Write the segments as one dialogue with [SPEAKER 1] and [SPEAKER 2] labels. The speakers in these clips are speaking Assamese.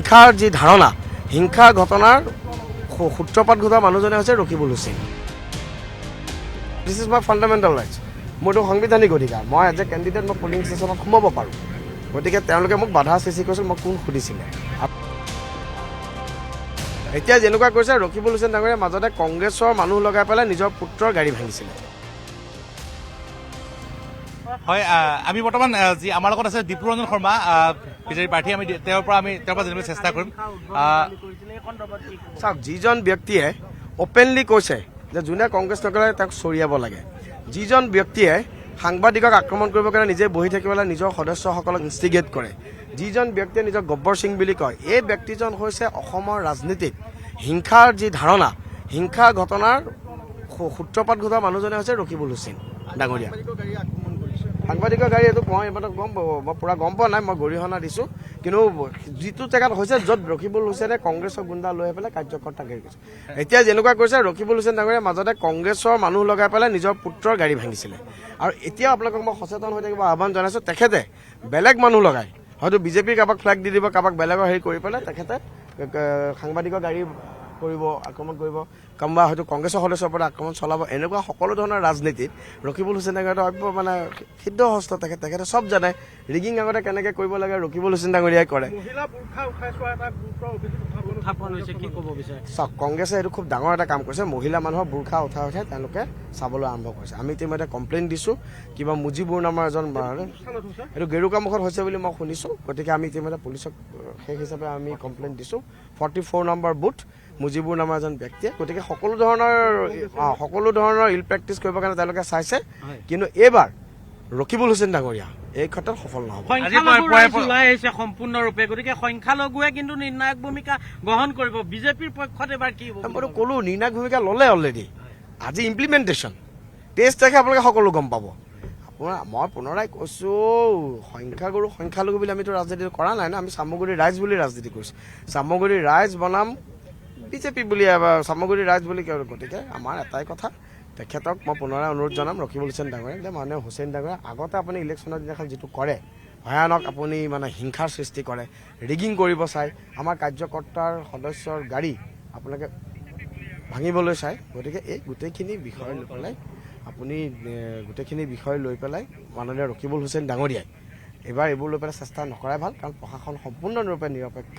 [SPEAKER 1] হিংসাৰ যি ধাৰণা হিংসাৰ ঘটনাৰ সূত্ৰপাত ঘটোৱা মানুহজনে হৈছে Rakibul Hussain. This is my fundamental rights. মোৰতো সাংবিধানিক অধিকাৰ। মই এজ এ কেণ্ডিডেট মই পলিং ষ্টেচনত সোমাব পাৰোঁ। গতিকে তেওঁলোকে মোক বাধা সৃষ্টি কৰিছিল। মই কোন সুধিছিলে। এতিয়া যেনেকুৱা কৰিছে ৰকিবুল হুছেইন ডাঙৰীয়াৰ মাজতে কংগ্ৰেছৰ মানুহ লগাই পেলাই নিজৰ পুত্ৰৰ গাড়ী ভাঙিছিলে।
[SPEAKER 2] হয়, আমি বৰ্তমান যি আমাৰ লগত আছে দীপুৰঞ্জন শৰ্মা বিজেপি প্ৰাৰ্থী, আমি তেওঁৰ পৰা জানিবলৈ চেষ্টা কৰিম।
[SPEAKER 1] চাওক, যিজন ব্যক্তিয়ে অপেনলি কৈছে যে যোনে কংগ্ৰেছ নকৰে তেওঁক চৰিয়াব লাগে, যিজন ব্যক্তিয়ে সাংবাদিকক আক্ৰমণ কৰিবৰ কাৰণে নিজে বহি থাকিবলৈ নিজৰ সদস্যসকলক ইনষ্টিগেট কৰে, যিজন ব্যক্তিয়ে নিজক গব্বৰ সিং বুলি কয়, এই ব্যক্তিজন হৈছে অসমৰ ৰাজনীতিত হিংসাৰ যি ধাৰণা হিংসাৰ ঘটনাৰ সূত্ৰপাত ঘটোৱা মানুহজনে হৈছে ৰকিবুল হুছেইন ডাঙৰীয়া। সাংবাদিকৰ গাড়ী এইটো মই এইবাৰ গম পাব, মই পূৰা গম পোৱা নাই, মই গৰিহণা দিছোঁ। কিন্তু যিটো জেগাত হৈছে য'ত ৰকিবুল হুছেইনে কংগ্ৰেছৰ গুণ্ডা লৈ পেলাই কাৰ্যকৰ্তা গাড়ী কৰিছে। এতিয়া যেনেকুৱা কৰিছে ৰকিবুল হুছেইন ডাঙৰীয়াৰ মাজতে কংগ্ৰেছৰ মানুহ লগাই পেলাই নিজৰ পুত্ৰৰ গাড়ী ভাঙিছিলে। আৰু এতিয়া আপোনালোকক মই সচেতন হৈ থাকিব আহ্বান জনাইছোঁ। তেখেতে বেলেগ মানুহ লগাই হয়তো বিজেপিৰ কাৰোবাক ফ্লেগ দি দিব, কাৰোবাক বেলেগৰ হেৰি কৰি পেলাই তেখেতে সাংবাদিকৰ গাড়ী কৰিব, আক্ৰমণ কৰিব, কোনোবা হয়তো কংগ্ৰেছৰ সদস্যৰ পৰা আক্ৰমণ চলাব। এনেকুৱা সকলো ধৰণৰ ৰাজনীতিত ৰকিবুল হুছেইন ডাঙৰীয়া মানে সিদ্ধ হস্ত। তেখেতে চব জানে ৰিগিং আগতে কেনেকৈ কৰিব লাগে ৰকিবুল হুছেইন ডাঙৰীয়াই কৰে। চাওক, কংগ্ৰেছে এইটো খুব ডাঙৰ এটা কাম কৰিছে। মহিলা মানুহৰ বুৰ্খা উঠাই তেওঁলোকে চাবলৈ আৰম্ভ কৰিছে। আমি ইতিমধ্যে কমপ্লেইন দিছোঁ। কিবা মুজিবুৰ নামৰ এজন এইটো গেৰুকামুখত হৈছে বুলি মই শুনিছোঁ। গতিকে আমি ইতিমধ্যে পুলিচক সেই হিচাপে আমি কমপ্লেইন দিছোঁ। 44 নম্বৰ বুথ মুজিবুৰ নামৰ এজন ব্যক্তিয়ে। গতিকে সকলো ধৰণৰ ইল প্ৰেক্টিচ কৰিবৰ কাৰণে তেওঁলোকে চাইছে। কিন্তু এইবাৰ ৰকিবুল হুছেইন ডাঙৰীয়া এই ক্ষেত্ৰত সফল নহ'ব।
[SPEAKER 3] ওলাই আহিছে সম্পূৰ্ণৰূপে, গতিকে সংখ্যালঘুৱে কিন্তু নিৰ্ণায়ক ভূমিকা গ্ৰহণ কৰিব। বিজেপিৰ পক্ষত এবাৰ কি
[SPEAKER 1] মইতো ক'লো, নিৰ্ণায়ক ভূমিকা ল'লে অলৰেডি। আজি ইমপ্লিমেণ্টেশ্যন টেষ্ট দেখে আপোনালোকে সকলো গম পাব। মই পুনৰাই কৈছোঁ, সংখ্যালঘু বুলি আমিতো ৰাজনীতি কৰা নাই ন। আমি চামগুৰি ৰাইজ বুলি ৰাজনীতি কৰিছোঁ। চামগুৰি ৰাইজ বনাম বিজেপি বুলি, চামগুৰি ৰাইজ বুলি কয়। গতিকে আমাৰ এটাই কথা, তেখেতক মই পুনৰাই অনুৰোধ জনাম ৰকিবুল হুছেইন ডাঙৰীয়া যে মাননীয় হুছেইন ডাঙৰীয়া আগতে আপুনি ইলেকশ্যনৰ দিনাখন যিটো কৰে ভয়ানক, আপুনি মানে হিংসাৰ সৃষ্টি কৰে, ৰিগিং কৰিব চাই, আমাৰ কাৰ্যকৰ্তাৰ সদস্যৰ গাড়ী আপোনালোকে ভাঙিবলৈ চায়। গতিকে এই গোটেইখিনি বিষয় লৈ পেলাই মাননীয় ৰকিবুল হুছেইন ডাঙৰীয়াই এইবাৰ এইবোৰ লৈ পেলাই চেষ্টা নকৰাই ভাল। কাৰণ প্ৰশাসন সম্পূৰ্ণৰূপে নিৰপেক্ষ।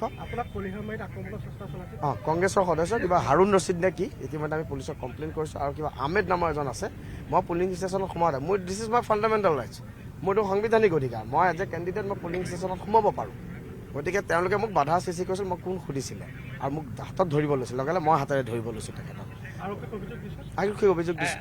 [SPEAKER 1] কংগ্ৰেছৰ সদস্য কিবা হাৰুণ ৰছিদ নে কি, ইতিমধ্যে আমি পুলিচক কমপ্লেইন কৰিছোঁ। আৰু কিবা আহমেদ নামৰ এজন আছে। মই পলিং ষ্টেচনত সোমাওঁতে মোৰ this is my fundamental rights. মোৰতো সাংবিধানিক অধিকাৰ। মই এজ এ কেণ্ডিডেট মই পলিং ষ্টেচনত সোমাব পাৰোঁ। গতিকে তেওঁলোকে মোক বাধা সৃষ্টি কৰিছিল। মই কোন সুধিছিলে আৰু মোক হাতত ধৰিব লৈছিল। লগে মই হাতেৰে ধৰিব লৈছোঁ তেখেতক। আৰক্ষীক অভিযোগ দিছোঁ।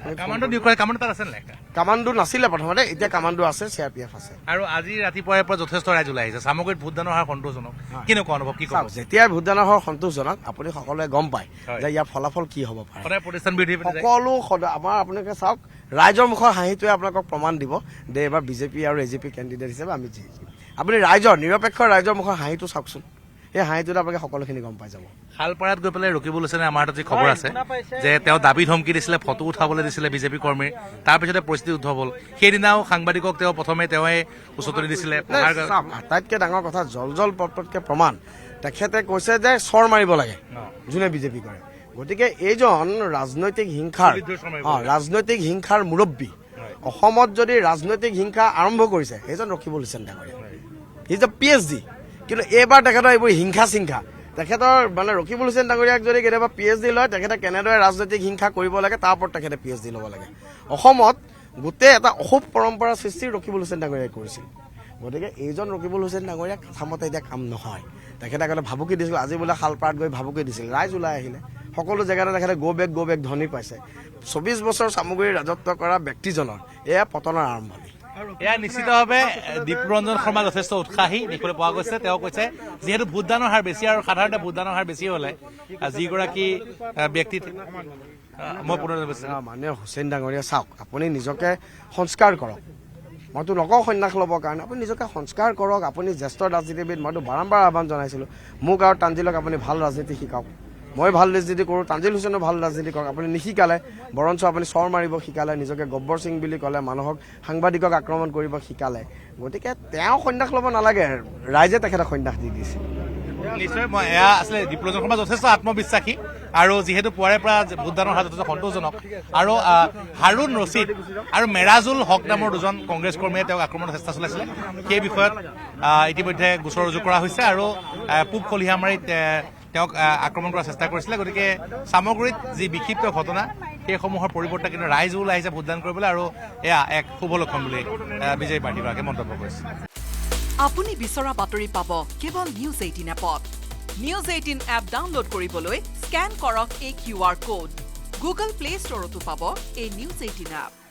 [SPEAKER 1] কামাণ্ডো নাছিলে প্ৰথমতে, এতিয়া কামাণ্ডো আছে, CRPF আছে।
[SPEAKER 2] আৰু আজি ৰাতিপুৱাৰে পৰা যথেষ্ট ৰাইজ ওলাই আহিছে। চামগুৰিত ভোটদানৰ হাৰ সন্তোষজনক। কেনেকুৱা অনুভৱ, কি কওক?
[SPEAKER 1] যেতিয়াই ভোটদানৰ হাৰ সন্তোষজনক, আপুনি সকলোৱে গম পায় যে ইয়াৰ ফলাফল কি হ'ব পাৰে। সকলো আমাৰ আপোনালোকে চাওক, ৰাইজৰ মুখৰ হাঁহিটোৱে আপোনালোকক প্ৰমাণ দিব যে এইবাৰ বিজেপি আৰু AGP কেণ্ডিডেট হিচাপে আমি জিকিম। আপুনি নিৰপেক্ষ ৰাইজৰ মুখৰ হাঁহিটো চাওকচোন। এই হাঁহিটোত আপোনালোকে সকলোখিনি গম পাই যাব।
[SPEAKER 2] শালপাৰাত গৈ পেলাই ৰকিবুল হুছেইনে আমাৰ হাতত যি খবৰ আছে যে তেওঁ দাবী ধমকি দিছিলে, ফটো উঠাবলৈ দিছিলে বিজেপি কৰ্মীৰ, তাৰপিছতে পৰিস্থিতি উদ্ভৱ হ'ল। সেইদিনাও সাংবাদিকক প্ৰথমে উচতনি দিছিলে।
[SPEAKER 1] আটাইতকৈ ডাঙৰ কথা, জল পটপটকৈ প্ৰমাণ। তেখেতে কৈছে যে চৰ মাৰিব লাগে যোনে বিজেপি কৰে। গতিকে এইজন ৰাজনৈতিক হিংসাৰ মুৰব্বী। অসমত যদি ৰাজনৈতিক হিংসা আৰম্ভ কৰিছে সেইজন ৰকিবুল হুছেইন ডাঙৰীয়া। Is a PhD। কিন্তু এইবাৰ তেখেতৰ এইবোৰ হিংসা চিংসা, তেখেতৰ মানে ৰকিবুল হুছেইন ডাঙৰীয়াক যদি কেতিয়াবা PhD লয়, তেখেতে কেনেদৰে ৰাজনৈতিক হিংসা কৰিব লাগে তাৰ ওপৰত তেখেতে PhD ল'ব লাগে। অসমত গোটেই এটা অশুভ পৰম্পৰা সৃষ্টি ৰকিবুল হুছেইন ডাঙৰীয়াই কৰিছিল। গতিকে এইজন ৰকিবুল হুছেইন ডাঙৰীয়া কথামতে এতিয়া কাম নহয়। তেখেতে আগতে ভাবুকি দিছিল, আজি বোলে শালপাৰাত গৈ ভাবুকি দিছিল। ৰাইজ ওলাই আহিলে, সকলো জেগাতে তেখেতে গো বেক ধ্বনি পাইছে। 24 বছৰ চামগুৰি ৰাজত্ব কৰা ব্যক্তিজনৰ এয়া পতনৰ আৰম্ভণি।
[SPEAKER 2] এয়া নিশ্চিতভাৱে দীপুৰঞ্জন শৰ্মা যথেষ্ট উৎসাহী দেখিবলৈ পোৱা গৈছে। তেওঁ কৈছে যিহেতু ভোটদানৰ হাৰ বেছি, আৰু সাধাৰণতে ভোটদানৰ হাৰ বেছি হ'লে যিগৰাকী ব্যক্তি
[SPEAKER 1] মাননীয় হুছেইন ডাঙৰীয়া, চাওক আপুনি নিজকে সংস্কাৰ কৰক। মইতো নকওঁ সন্ন্যাস ল'বৰ কাৰণে, আপুনি নিজকে সংস্কাৰ কৰক। আপুনি জ্যেষ্ঠ ৰাজনীতিবিদ, মইতো বাৰম্বাৰ আহ্বান জনাইছিলোঁ মোক আৰু তানজিলক আপুনি ভাল ৰাজনীতি শিকাওক। মই ভাল ৰাজনীতি কৰোঁ, তানজিল হুছেইনো ভাল ৰাজনীতি কৰক। আপুনি নিশিকালে, বৰঞ্চ আপুনি চৰ মাৰিব শিকালে, নিজকে গব্বৰ সিং বুলি ক'লে, মানুহক সাংবাদিকক আক্ৰমণ কৰিব শিকালে। গতিকে তেওঁ সন্ন্যাস ল'ব নালাগে, ৰাইজে তেখেতক সন্ন্যাস দি দিছিল।
[SPEAKER 2] নিশ্চয় মই এয়া আছিলে ডিপ্লজন শৰ্মা যথেষ্ট আত্মবিশ্বাসী আৰু যিহেতু পুৱাৰে পৰা ভোটদানৰ হাৰ যথেষ্ট সন্তোষজনক আৰু হাৰুণ ৰছিদ আৰু মেৰাজুল হক নামৰ দুজন কংগ্ৰেছ কৰ্মীয়ে তেওঁক আক্ৰমণৰ চেষ্টা চলাইছিলে সেই বিষয়ত ইতিমধ্যে গোচৰ ৰুজু কৰা হৈছে আৰু পূব কলিহামাৰীত তেওঁক আক্ৰমণ কৰাৰ চেষ্টা কৰিছিলে গতিকে সামগ্ৰীত যি বিক্ষিপ্ত ঘটনা সেইসমূহৰ পৰিৱৰ্তে কিন্তু ৰাইজ ওলাই আহিছে ভোটদান কৰিবলৈ আৰু এয়া এক শুভ লক্ষণ বুলি বিজেপি পাৰ্টীগৰাকীয়ে মন্তব্য কৰিছে
[SPEAKER 4] আপুনি বিচৰা বাতৰি পাব কেৱল নিউজ 18 এপত নিউজ 18 এপ ডাউনলোড কৰিবলৈ স্কেন কৰক এই QR কোড গুগল প্লে ষ্টৰতো পাব এই নিউজ 18 এপ